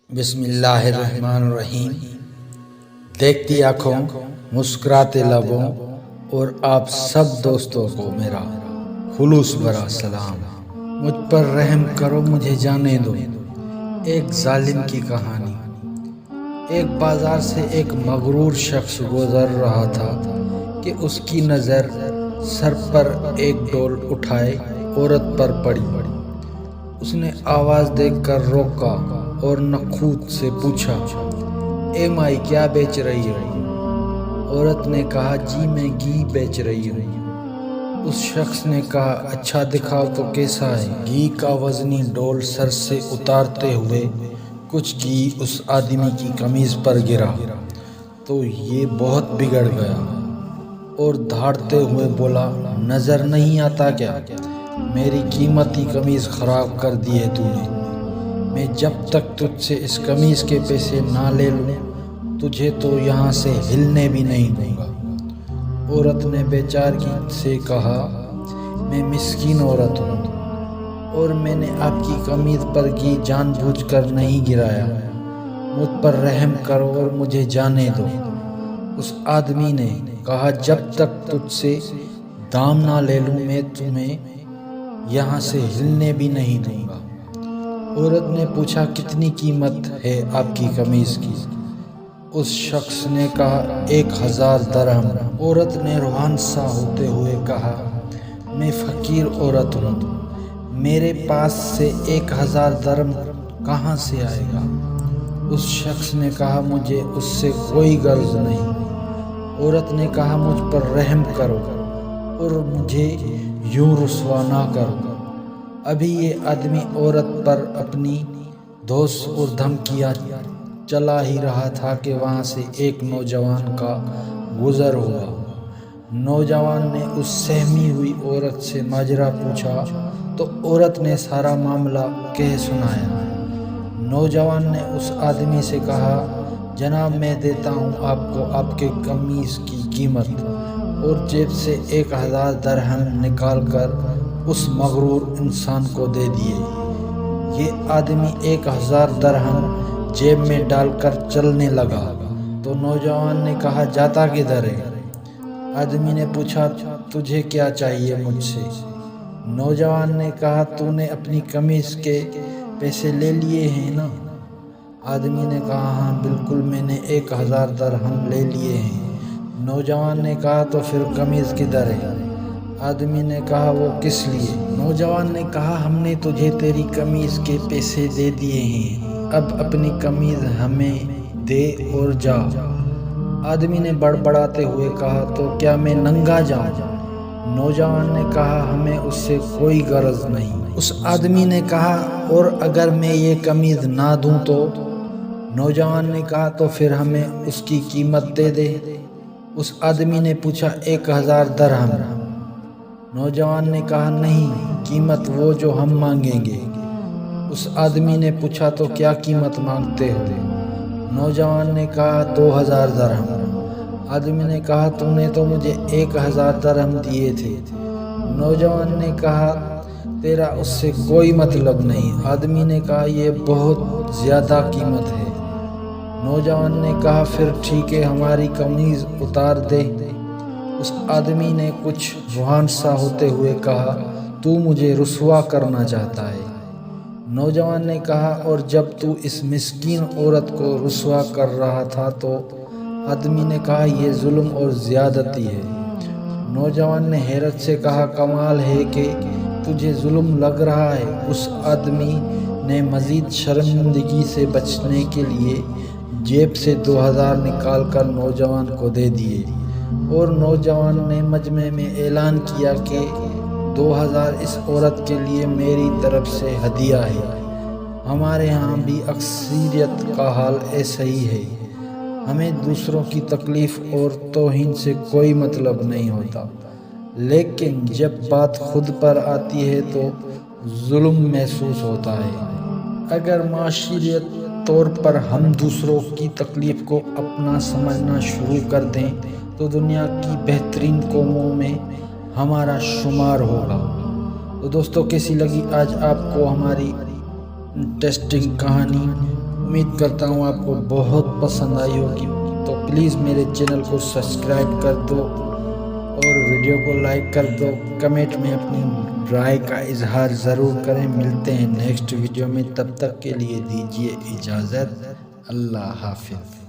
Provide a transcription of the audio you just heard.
بسم اللہ الرحمن الرحیم۔ دیکھتی آنکھوں، مسکراتے لبوں اور آپ سب دوستوں کو میرا خلوص بھرا سلام۔ مجھ پر رحم کرو، مجھے جانے دو ایک ظالم کی کہانی۔ ایک بازار سے ایک مغرور شخص گزر رہا تھا کہ اس کی نظر سر پر ایک ڈول اٹھائے عورت پر پڑی۔ اس نے آواز دے کر روکا اور نخوت سے پوچھا، اے مائی، کیا بیچ رہی ہو؟ عورت نے کہا، جی میں گھی بیچ رہی ہوں۔ اس شخص نے کہا، اچھا دکھاؤ تو کیسا ہے؟ گھی کا وزنی ڈول سر سے اتارتے ہوئے کچھ گھی اس آدمی کی قمیض پر گرا تو یہ بہت بگڑ گیا اور دھاڑتے ہوئے بولا، نظر نہیں آتا کیا؟ میری قیمتی قمیض خراب کر دی ہے تو نے۔ میں جب تک تجھ سے اس قمیض کے پیسے نہ لے لوں تجھے تو یہاں سے ہلنے بھی نہیں دوں گا۔ عورت نے بیچارگی سے کہا، میں مسکین عورت ہوں اور میں نے آپ کی قمیض پر گھی جان بوجھ کر نہیں گرایا، مجھ پر رحم کرو اور مجھے جانے دو۔ اس آدمی نے کہا، جب تک تجھ سے دام نہ لے لوں میں تمہیں یہاں سے ہلنے بھی نہیں دوں گا۔ عورت نے پوچھا، کتنی قیمت ہے آپ کی قمیض کی؟ اس شخص نے کہا، 1000 درہم۔ عورت نے روحان سا ہوتے ہوئے کہا، میں فقیر عورت ہوں، میرے پاس سے 1000 درہم کہاں سے آئے گا؟ اس شخص نے کہا، مجھے اس سے کوئی غرض نہیں۔ عورت نے کہا، مجھ پر رحم کرو اور مجھے یوں رسوا نہ کرو۔ ابھی یہ آدمی عورت پر اپنی دھوس اور دھمکیاں چلا ہی رہا تھا کہ وہاں سے ایک نوجوان کا گزر ہوا۔ نوجوان نے اس سہمی ہوئی عورت سے ماجرا پوچھا تو عورت نے سارا معاملہ کہہ سنایا۔ نوجوان نے اس آدمی سے کہا، جناب میں دیتا ہوں آپ کو آپ کے قمیض کی قیمت، اور جیب سے 1000 درہم نکال کر اس مغرور انسان کو دے دیے۔ یہ آدمی 1000 درہم جیب میں ڈال کر چلنے لگا تو نوجوان نے کہا، جاتا کدھر ہے؟ آدمی نے پوچھا، تجھے کیا چاہیے مجھ سے؟ نوجوان نے کہا، تو نے اپنی قمیض کے پیسے لے لیے ہیں نا؟ آدمی نے کہا، ہاں بالکل، میں نے 1000 درہم لے لیے ہیں۔ نوجوان نے کہا، تو پھر قمیض کدھر ہے؟ آدمی نے کہا، وہ کس لیے؟ نوجوان نے کہا، ہم نے تجھے تیری قمیض کے پیسے دے دیے ہیں، اب اپنی قمیض ہمیں دے اور جا۔ آدمی نے بڑبڑاتے ہوئے کہا، تو کیا میں ننگا جاؤں؟ نوجوان نے کہا، ہمیں اس سے کوئی غرض نہیں۔ اس آدمی نے کہا، اور اگر میں یہ قمیض نہ دوں تو؟ نوجوان نے کہا، تو پھر ہمیں اس کی قیمت دے دے۔ اس آدمی نے پوچھا، 1000 درہم؟ نوجوان نے کہا، نہیں، قیمت وہ جو ہم مانگیں گے۔ اس آدمی نے پوچھا، تو کیا قیمت مانگتے ہو؟ نوجوان نے کہا، 2000 درہم۔ آدمی نے کہا، تو نے تو مجھے 1000 درہم دیے تھے۔ نوجوان نے کہا، تیرا اس سے کوئی مطلب نہیں۔ آدمی نے کہا، یہ بہت زیادہ قیمت ہے۔ نوجوان نے کہا، پھر ٹھیک ہے، ہماری قمیض اتار دے۔ اس آدمی نے کچھ روحان سا ہوتے ہوئے کہا، تو مجھے رسوا کرنا چاہتا ہے؟ نوجوان نے کہا، اور جب تو اس مسکین عورت کو رسوا کر رہا تھا تو؟ آدمی نے کہا، یہ ظلم اور زیادتی ہے۔ نوجوان نے حیرت سے کہا، کمال ہے کہ تجھے ظلم لگ رہا ہے۔ اس آدمی نے مزید شرمندگی سے بچنے کے لیے جیب سے 2000 نکال کر نوجوان کو دے دیے، اور نوجوان نے مجمع میں اعلان کیا کہ 2000 اس عورت کے لیے میری طرف سے ہدیہ ہے۔ ہمارے ہاں بھی اکثریت کا حال ایسا ہی ہے، ہمیں دوسروں کی تکلیف اور توہین سے کوئی مطلب نہیں ہوتا، لیکن جب بات خود پر آتی ہے تو ظلم محسوس ہوتا ہے۔ اگر معاشرتی طور پر ہم دوسروں کی تکلیف کو اپنا سمجھنا شروع کر دیں تو دنیا کی بہترین قوموں میں ہمارا شمار ہوگا۔ تو دوستو، کیسی لگی آج آپ کو ہماری انٹرسٹنگ کہانی؟ امید کرتا ہوں آپ کو بہت پسند آئی ہوگی، تو پلیز میرے چینل کو سبسکرائب کر دو اور ویڈیو کو لائک کر دو، کمنٹ میں اپنی رائے کا اظہار ضرور کریں۔ ملتے ہیں نیکسٹ ویڈیو میں، تب تک کے لیے دیجیے اجازت، اللہ حافظ۔